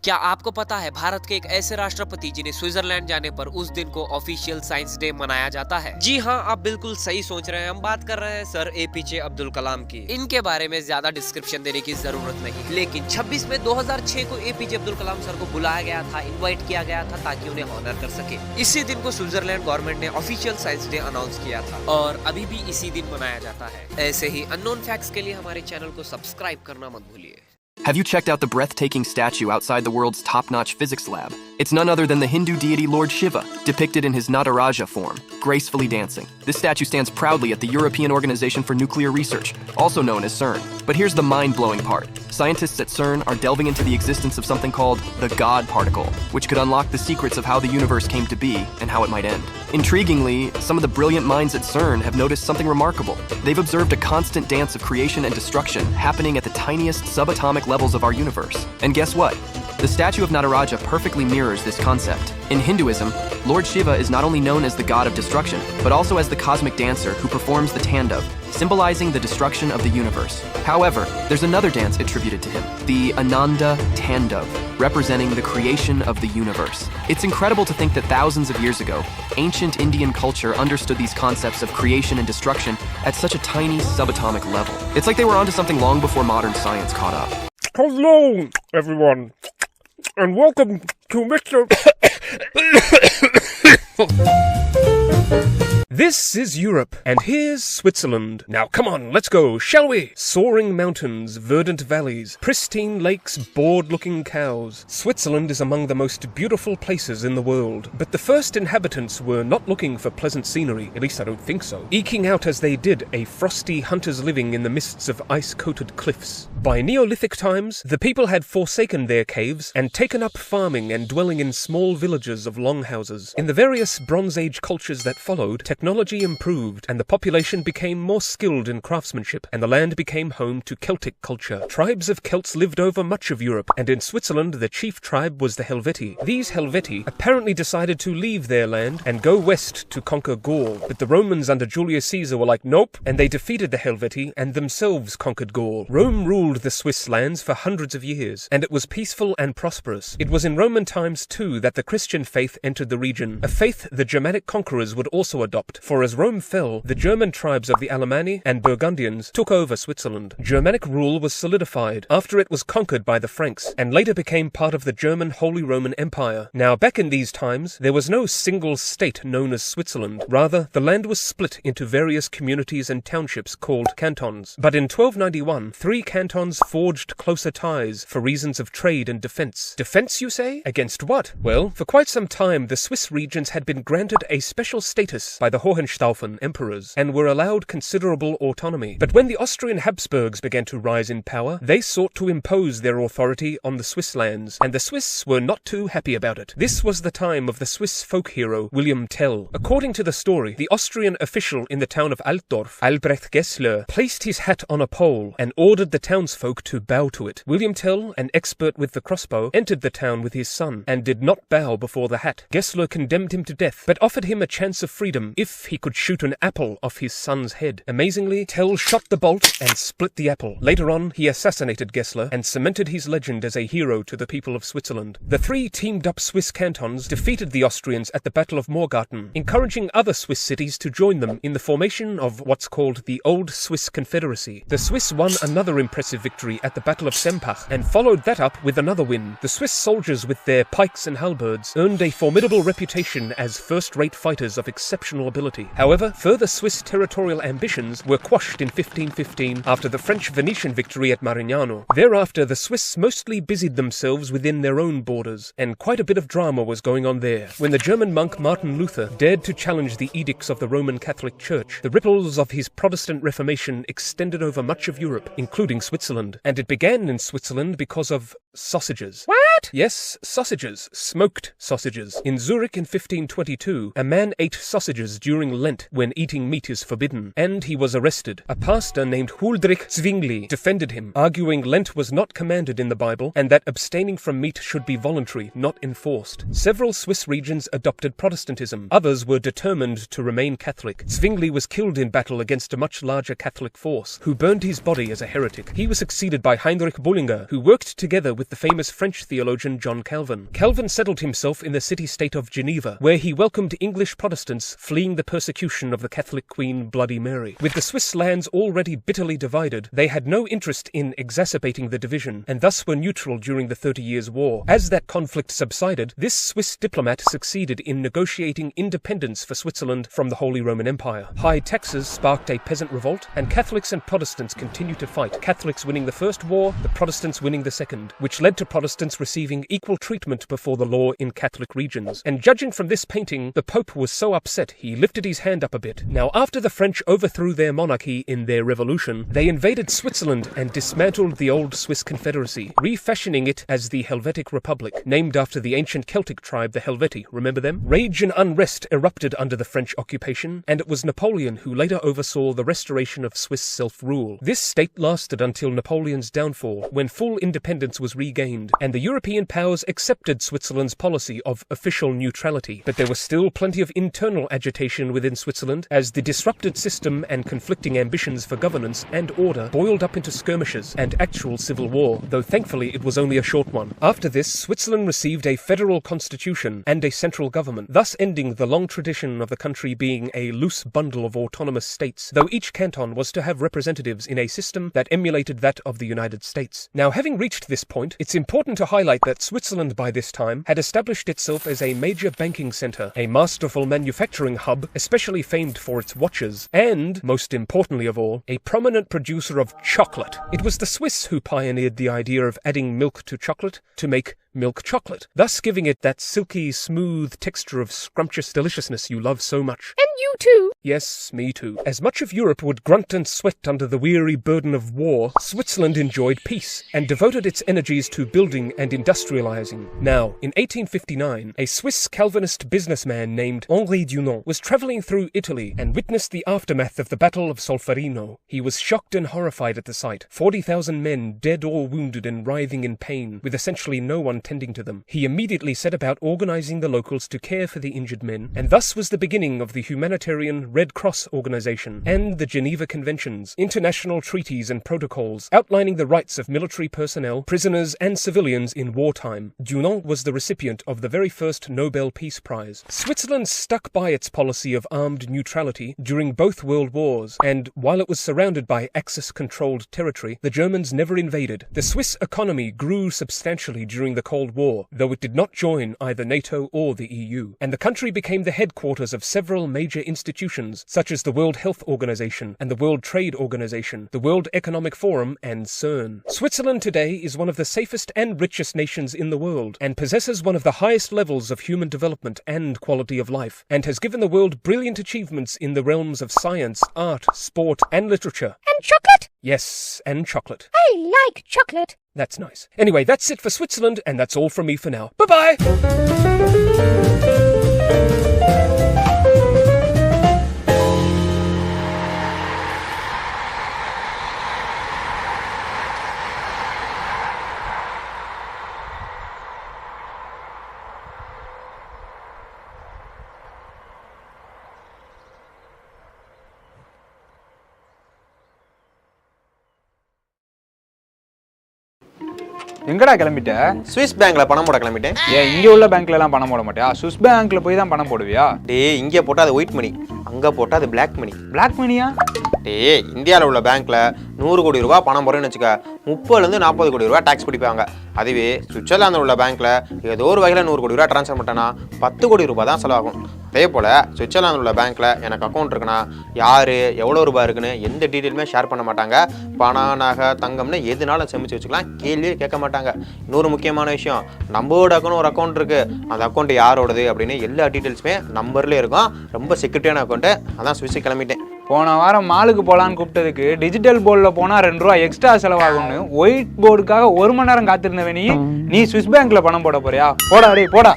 क्या आपको पता है भारत के एक ऐसे राष्ट्रपति जिन्हें स्विट्जरलैंड जाने पर उस दिन को ऑफिशियल साइंस डे मनाया जाता है? जी हाँ, आप बिल्कुल सही सोच रहे हैं। हम बात कर रहे हैं सर एपीजे अब्दुल कलाम की। इनके बारे में ज्यादा डिस्क्रिप्शन देने की जरूरत नहीं, लेकिन 26 मई 2006 को एपीजे अब्दुल कलाम सर को बुलाया गया था, इन्वाइट किया गया था ताकि उन्हें ऑनर कर सके। इसी दिन को स्विट्जरलैंड गवर्नमेंट ने ऑफिशियल साइंस डे अनाउंस किया था और अभी भी इसी दिन मनाया जाता है। ऐसे ही अननोन फैक्ट्स के लिए हमारे चैनल को सब्सक्राइब करना मत भूलिए। Have you checked out the breathtaking statue outside the world's top-notch physics lab? It's none other than the Hindu deity Lord Shiva, depicted in his Nataraja form, gracefully dancing. This statue stands proudly at the European Organization for Nuclear Research, also known as CERN. But here's the mind-blowing part. Scientists at CERN are delving into the existence of something called the God particle, which could unlock the secrets of how the universe came to be and how it might end. Intriguingly, some of the brilliant minds at CERN have noticed something remarkable. They've observed a constant dance of creation and destruction happening at the tiniest subatomic levels of our universe. And guess what? The statue of Nataraja perfectly mirrors this concept. In Hinduism, Lord Shiva is not only known as the god of destruction, but also as the cosmic dancer who performs the Tandav, symbolizing the destruction of the universe. However, there's another dance attributed to him, the Ananda Tandav, representing the creation of the universe. It's incredible to think that thousands of years ago, ancient Indian culture understood these concepts of creation and destruction at such a tiny subatomic level. It's like they were onto something long before modern science caught up. Hello, everyone, and welcome to Mr. This is Europe, and here's Switzerland. Now come on, let's go, shall we? Soaring mountains, verdant valleys, pristine lakes, bored-looking cows. Switzerland is among the most beautiful places in the world, but the first inhabitants were not looking for pleasant scenery, at least I don't think so, eking out as they did a frosty hunter's living in the mists of ice-coated cliffs. By Neolithic times, the people had forsaken their caves and taken up farming and dwelling in small villages of longhouses. In the various Bronze Age cultures that followed, technology improved, and the population became more skilled in craftsmanship, and the land became home to Celtic culture. Tribes of Celts lived over much of Europe, and in Switzerland the chief tribe was the Helvetii. These Helvetii apparently decided to leave their land and go west to conquer Gaul, but the Romans under Julius Caesar were like, nope, and they defeated the Helvetii and themselves conquered Gaul. Rome ruled the Swiss lands for hundreds of years, and it was peaceful and prosperous. It was in Roman times too that the Christian faith entered the region, a faith the Germanic conquerors would also adopt, for as Rome fell, the German tribes of the Alemanni and Burgundians took over Switzerland. Germanic rule was solidified after it was conquered by the Franks, and later became part of the German Holy Roman Empire. Now, back in these times, there was no single state known as Switzerland. Rather, the land was split into various communities and townships called cantons. But in 1291, 3 cantons forged closer ties for reasons of trade and defense. Defense, you say? Against what? Well, for quite some time, the Swiss regions had been granted a special status by the Hohenstaufen emperors and were allowed considerable autonomy. But when the Austrian Habsburgs began to rise in power, they sought to impose their authority on the Swiss lands, and the Swiss were not too happy about it. This was the time of the Swiss folk hero William Tell. According to the story, the Austrian official in the town of Altdorf, Albrecht Gessler, placed his hat on a pole and ordered the townsfolk to bow to it. William Tell, an expert with the crossbow, entered the town with his son and did not bow before the hat. Gessler condemned him to death, but offered him a chance of freedom if he could shoot an apple off his son's head. Amazingly, Tell shot the bolt and split the apple. Later on, he assassinated Gessler and cemented his legend as a hero to the people of Switzerland. The 3 teamed-up Swiss cantons defeated the Austrians at the Battle of Morgarten, encouraging other Swiss cities to join them in the formation of what's called the Old Swiss Confederacy. The Swiss won another impressive victory at the Battle of Sempach and followed that up with another win. The Swiss soldiers with their pikes and halberds earned a formidable reputation as first-rate fighters of exceptional ability. However, further Swiss territorial ambitions were quashed in 1515 after the French-Venetian victory at Marignano. Thereafter, the Swiss mostly busied themselves within their own borders, and quite a bit of drama was going on there. When the German monk Martin Luther dared to challenge the edicts of the Roman Catholic Church, the ripples of his Protestant Reformation extended over much of Europe, including Switzerland, and it began in Switzerland because of sausages. What? Yes, sausages. Smoked sausages. In Zurich in 1522, a man ate sausages during Lent when eating meat is forbidden, and he was arrested. A pastor named Huldrych Zwingli defended him, arguing Lent was not commanded in the Bible and that abstaining from meat should be voluntary, not enforced. Several Swiss regions adopted Protestantism. Others were determined to remain Catholic. Zwingli was killed in battle against a much larger Catholic force, who burned his body as a heretic. He was succeeded by Heinrich Bullinger, who worked together with the famous French theologian John Calvin. Calvin settled himself in the city-state of Geneva, where he welcomed English Protestants fleeing the persecution of the Catholic Queen Bloody Mary. With the Swiss lands already bitterly divided, they had no interest in exacerbating the division, and thus were neutral during the 30 Years' War. As that conflict subsided, this Swiss diplomat succeeded in negotiating independence for Switzerland from the Holy Roman Empire. High taxes sparked a peasant revolt, and Catholics and Protestants continued to fight, Catholics winning the first war, the Protestants winning the second, which led to Protestants receiving equal treatment before the law in Catholic regions. And judging from this painting, the Pope was so upset he lifted his hand up a bit. Now, after the French overthrew their monarchy in their revolution, they invaded Switzerland and dismantled the old Swiss Confederacy, refashioning it as the Helvetic Republic, named after the ancient Celtic tribe, the Helvetii. Remember them? Rage and unrest erupted under the French occupation, and it was Napoleon who later oversaw the restoration of Swiss self-rule. This state lasted until Napoleon's downfall, when full independence was regained, and the European powers accepted Switzerland's policy of official neutrality. But there was still plenty of internal agitation within Switzerland, as the disrupted system and conflicting ambitions for governance and order boiled up into skirmishes and actual civil war, though thankfully it was only a short one. After this, Switzerland received a federal constitution and a central government, thus ending the long tradition of the country being a loose bundle of autonomous states, though each canton was to have representatives in a system that emulated that of the United States. Now, having reached this point, it's important to highlight that Switzerland by this time had established itself as a major banking center, a masterful manufacturing hub, especially famed for its watches, and, most importantly of all, a prominent producer of chocolate. It was the Swiss who pioneered the idea of adding milk to chocolate to make milk chocolate, thus giving it that silky, smooth texture of scrumptious deliciousness you love so much. And you too. Yes, me too. As much of Europe would grunt and sweat under the weary burden of war, Switzerland enjoyed peace and devoted its energies to building and industrializing. Now, in 1859, a Swiss Calvinist businessman named Henri Dunant was traveling through Italy and witnessed the aftermath of the Battle of Solferino. He was shocked and horrified at the sight. 40,000 men dead or wounded and writhing in pain, with essentially no one tending to them. He immediately set about organizing the locals to care for the injured men, and thus was the beginning of the humanitarian Red Cross organization and the Geneva Conventions, international treaties and protocols outlining the rights of military personnel, prisoners and civilians in wartime. Dunant was the recipient of the very first Nobel Peace Prize. Switzerland stuck by its policy of armed neutrality during both world wars, and while it was surrounded by Axis-controlled territory, the Germans never invaded. The Swiss economy grew substantially during the Cold War, though it did not join either NATO or the EU, and the country became the headquarters of several major institutions, such as the World Health Organization and the World Trade Organization, the World Economic Forum, and CERN. Switzerland today is one of the safest and richest nations in the world, and possesses one of the highest levels of human development and quality of life, and has given the world brilliant achievements in the realms of science, art, sport, and literature. And chocolate? Yes, and chocolate. I like chocolate. That's nice. Anyway, that's it for Switzerland, and that's all from me for now. Bye-bye! எங்கடா கிளம்பிட்ட? Swiss பேங்க்ல பணம் போட கிளம்பிட்டேன். ஏன் இங்க உள்ள பேங்க்ல எல்லாம் பணம் போட மாட்டியா? ஸ்விஸ் பேங்க்ல போய் தான் பணம் போடுவியா? டேய், இங்கே போட்டா அது ஒயிட் மணி, அங்க போட்டா அது பிளாக் மணி. பிளாக் மணியா? டேய், இந்தியாவில் உள்ள பேங்க்ல 100 கோடி ரூபா பணம் போறேன்னு வச்சுக்க, 30லேருந்து 40 கோடி ரூபா டாக்ஸ் பிடிப்பாங்க. அதுவே சுவிட்சர்லாந்து உள்ள பேங்க்ல ஏதோ ஒரு வகையில் 100 கோடி ரூபா ட்ரான்ஸ்ஃபர் பண்ணிட்டேன்னா 10 கோடி ரூபா தான் செலவாகும். அதே போல் சுவிட்சர்லாந்து உள்ள பேங்க்ல எனக்கு அக்கௌண்ட் இருக்குன்னா யார் எவ்வளோ ரூபா இருக்குன்னு எந்த டீட்டெயிலுமே ஷேர் பண்ண மாட்டாங்க. பணம், நகை, தங்கம்னு எதுனாலும் சேமிச்சு வச்சுக்கலாம், கேள்வியே கேட்க மாட்டாங்க. இன்னொரு முக்கியமான விஷயம், நம்மளோட ஒரு அக்கௌண்ட் இருக்கு, அந்த அக்கௌண்ட் யாரோடது அப்படின்னு எல்லா டீட்டெயில்ஸுமே நம்பர்லேயே இருக்கும். ரொம்ப செக்யூரிட்டியான அக்கௌண்ட்டு. அதான் சுவிஸ் கிளம்பிட்டேன். போன வாரம் மாலுக்கு போகலான்னு கூப்பிட்டதுக்கு டிஜிட்டல் போர்டில் போனால் 2 ரூபா எக்ஸ்ட்ரா செலவாகும்னு ஒயிட் போர்டுக்காக 1 மணி நேரம் காத்திருந்தவனி நீ ஸ்விஸ் பேங்க்ல பணம் போட போறியா? போடா, டேய் போடா.